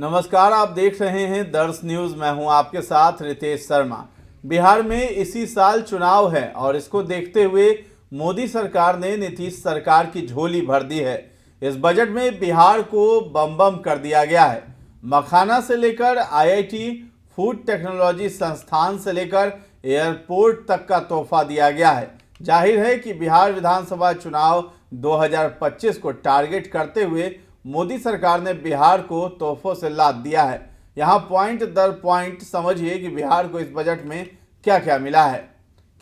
नमस्कार, आप देख रहे हैं दर्श न्यूज। मैं हूं आपके साथ रितेश शर्मा। बिहार में इसी साल चुनाव है और इसको देखते हुए मोदी सरकार ने नीतीश सरकार की झोली भर दी है। इस बजट में बिहार को बम बम कर दिया गया है। मखाना से लेकर आईआईटी, फूड टेक्नोलॉजी संस्थान से लेकर एयरपोर्ट तक का तोहफा दिया गया है। जाहिर है कि बिहार विधानसभा चुनाव 2025 को टारगेट करते हुए मोदी सरकार ने बिहार को तोहफों से लाद दिया है। यहाँ पॉइंट दर पॉइंट समझिए कि बिहार को इस बजट में क्या क्या मिला है।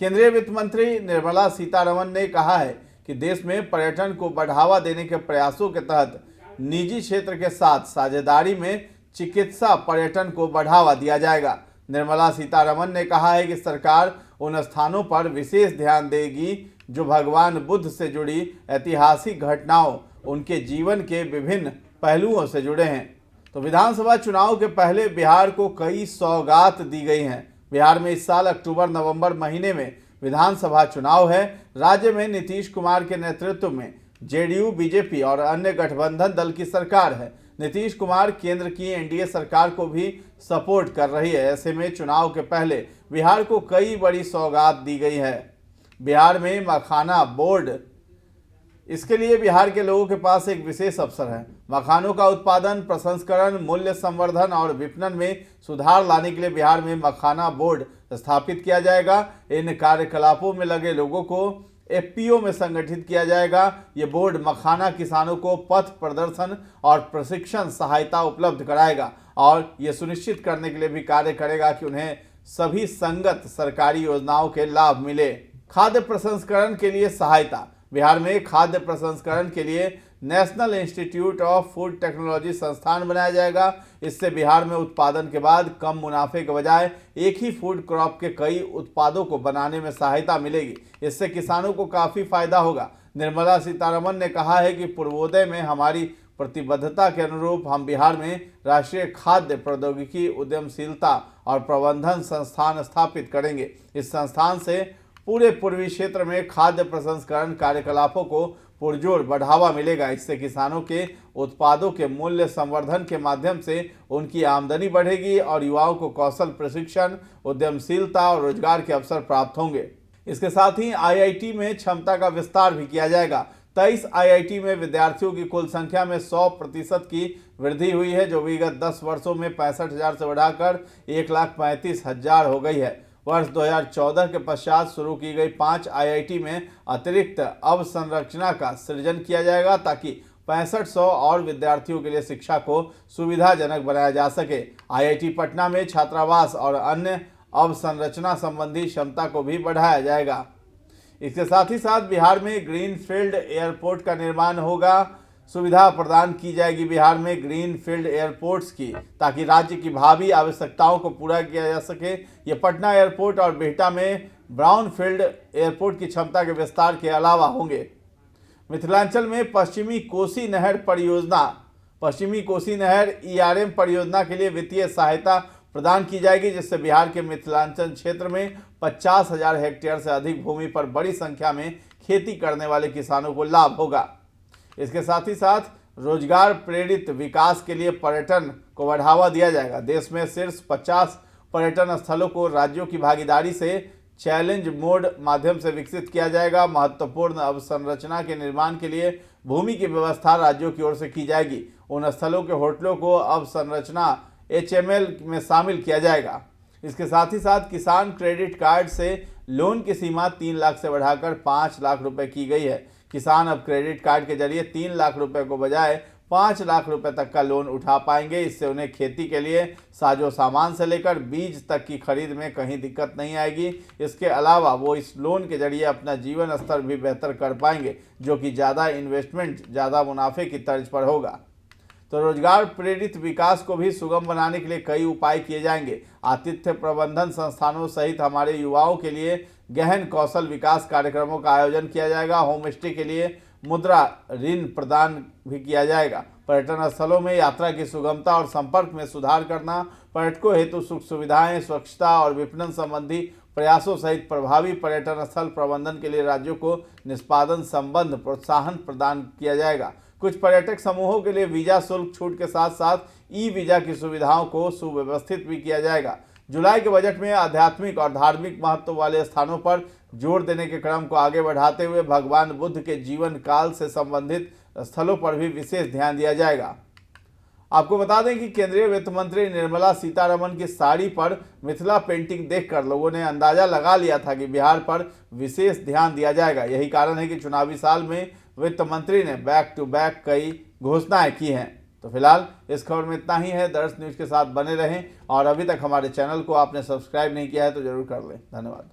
केंद्रीय वित्त मंत्री निर्मला सीतारमण ने कहा है कि देश में पर्यटन को बढ़ावा देने के प्रयासों के तहत निजी क्षेत्र के साथ साझेदारी में चिकित्सा पर्यटन को बढ़ावा दिया जाएगा। निर्मला सीतारमण ने कहा है कि सरकार उन स्थानों पर विशेष ध्यान देगी जो भगवान बुद्ध से जुड़ी ऐतिहासिक घटनाओं, उनके जीवन के विभिन्न पहलुओं से जुड़े हैं। तो विधानसभा चुनाव के पहले बिहार को कई सौगात दी गई हैं। बिहार में इस साल अक्टूबर-नवंबर महीने में विधानसभा चुनाव है। राज्य में नीतीश कुमार के नेतृत्व में जेडीयू, बीजेपी और अन्य गठबंधन दल की सरकार है। नीतीश कुमार केंद्र की एनडीए सरकार को भी सपोर्ट कर रही है। ऐसे में चुनाव के पहले बिहार को कई बड़ी सौगात दी गई है। बिहार में मखाना बोर्ड, इसके लिए बिहार के लोगों के पास एक विशेष अवसर है। मखानों का उत्पादन, प्रसंस्करण, मूल्य संवर्धन और विपणन में सुधार लाने के लिए बिहार में मखाना बोर्ड स्थापित किया जाएगा। इन कार्यकलापों में लगे लोगों को एफपीओ में संगठित किया जाएगा। ये बोर्ड मखाना किसानों को पथ प्रदर्शन और प्रशिक्षण सहायता उपलब्ध कराएगा और ये सुनिश्चित करने के लिए भी कार्य करेगा कि उन्हें सभी संगत सरकारी योजनाओं के लाभ मिले। खाद्य प्रसंस्करण के लिए सहायता। बिहार में खाद्य प्रसंस्करण के लिए national institute of food technology संस्थान बनाया जाएगा। इससे बिहार में उत्पादन के बाद कम मुनाफे के बजाय एक ही फूड क्रॉप के कई उत्पादों को बनाने में सहायता मिलेगी। इससे किसानों को काफ़ी फायदा होगा। निर्मला सीतारमण ने कहा है कि पूर्वोदय में हमारी प्रतिबद्धता के अनुरूप हम बिहार में राष्ट्रीय खाद्य प्रौद्योगिकी उद्यमशीलता और प्रबंधन संस्थान स्थापित करेंगे। इस संस्थान से पूरे पूर्वी क्षेत्र में खाद्य प्रसंस्करण कार्यकलापों को पुरजोर बढ़ावा मिलेगा। इससे किसानों के उत्पादों के मूल्य संवर्धन के माध्यम से उनकी आमदनी बढ़ेगी और युवाओं को कौशल प्रशिक्षण, उद्यमशीलता और रोजगार के अवसर प्राप्त होंगे। इसके साथ ही आईआईटी में क्षमता का विस्तार भी किया जाएगा। 23 आईआईटी में विद्यार्थियों की कुल संख्या में 100% की वृद्धि हुई है, जो विगत 10 वर्षों में 65,000 से बढ़ाकर 1,35,000 हो गई है। वर्ष 2014 के पश्चात शुरू की गई 5 आईआईटी में अतिरिक्त अवसंरचना का सृजन किया जाएगा ताकि 6500 और विद्यार्थियों के लिए शिक्षा को सुविधाजनक बनाया जा सके। आईआईटी पटना में छात्रावास और अन्य अवसंरचना संबंधी क्षमता को भी बढ़ाया जाएगा। इसके साथ ही साथ बिहार में ग्रीनफील्ड एयरपोर्ट का निर्माण होगा। सुविधा प्रदान की जाएगी बिहार में ग्रीनफील्ड एयरपोर्ट्स की, ताकि राज्य की भावी आवश्यकताओं को पूरा किया जा सके। ये पटना एयरपोर्ट और बिहटा में ब्राउनफील्ड एयरपोर्ट की क्षमता के विस्तार के अलावा होंगे। मिथिलांचल में पश्चिमी कोसी नहर ईआरएम परियोजना के लिए वित्तीय सहायता प्रदान की जाएगी, जिससे बिहार के मिथिलांचल क्षेत्र में 50,000 हेक्टेयर से अधिक भूमि पर बड़ी संख्या में खेती करने वाले किसानों को लाभ होगा। इसके साथ ही साथ रोजगार प्रेरित विकास के लिए पर्यटन को बढ़ावा दिया जाएगा। देश में शीर्ष 50 पर्यटन स्थलों को राज्यों की भागीदारी से चैलेंज मोड माध्यम से विकसित किया जाएगा। महत्वपूर्ण अवसंरचना के निर्माण के लिए भूमि की व्यवस्था राज्यों की ओर से की जाएगी। उन स्थलों के होटलों को अवसंरचना HML में शामिल किया जाएगा। इसके साथ ही साथ किसान क्रेडिट कार्ड से लोन की सीमा 3 लाख से बढ़ाकर 5 लाख रुपए की गई है। किसान अब क्रेडिट कार्ड के जरिए 3 लाख रुपए को बजाय 5 लाख रुपए तक का लोन उठा पाएंगे। इससे उन्हें खेती के लिए साजो सामान से लेकर बीज तक की खरीद में कहीं दिक्कत नहीं आएगी। इसके अलावा वो इस लोन के जरिए अपना जीवन स्तर भी बेहतर कर पाएंगे, जो कि ज़्यादा इन्वेस्टमेंट, ज़्यादा मुनाफे की तर्ज पर होगा। तो रोजगार प्रेरित विकास को भी सुगम बनाने के लिए कई उपाय किए जाएंगे। आतिथ्य प्रबंधन संस्थानों सहित हमारे युवाओं के लिए गहन कौशल विकास कार्यक्रमों का आयोजन किया जाएगा। होम स्टे के लिए मुद्रा ऋण प्रदान भी किया जाएगा। पर्यटन स्थलों में यात्रा की सुगमता और संपर्क में सुधार करना, पर्यटकों हेतु सुख सुविधाएं, स्वच्छता और विपणन संबंधी प्रयासों सहित प्रभावी पर्यटन स्थल प्रबंधन के लिए राज्यों को निष्पादन संबंध प्रोत्साहन प्रदान किया जाएगा। कुछ पर्यटक समूहों के लिए वीजा शुल्क छूट के साथ साथ ई वीजा की सुविधाओं को सुव्यवस्थित भी किया जाएगा। जुलाई के बजट में आध्यात्मिक और धार्मिक महत्व वाले स्थानों पर जोर देने के क्रम को आगे बढ़ाते हुए भगवान बुद्ध के जीवन काल से संबंधित स्थलों पर भी विशेष ध्यान दिया जाएगा। आपको बता दें कि केंद्रीय वित्त मंत्री निर्मला सीतारमण की साड़ी पर मिथिला पेंटिंग देखकर लोगों ने अंदाजा लगा लिया था कि बिहार पर विशेष ध्यान दिया जाएगा। यही कारण है कि चुनावी साल में वित्त मंत्री ने बैक टू बैक कई घोषणाएं की हैं। तो फिलहाल इस खबर में इतना ही है। दर्श न्यूज के साथ बने रहें और अभी तक हमारे चैनल को आपने सब्सक्राइब नहीं किया है तो जरूर कर लें। धन्यवाद।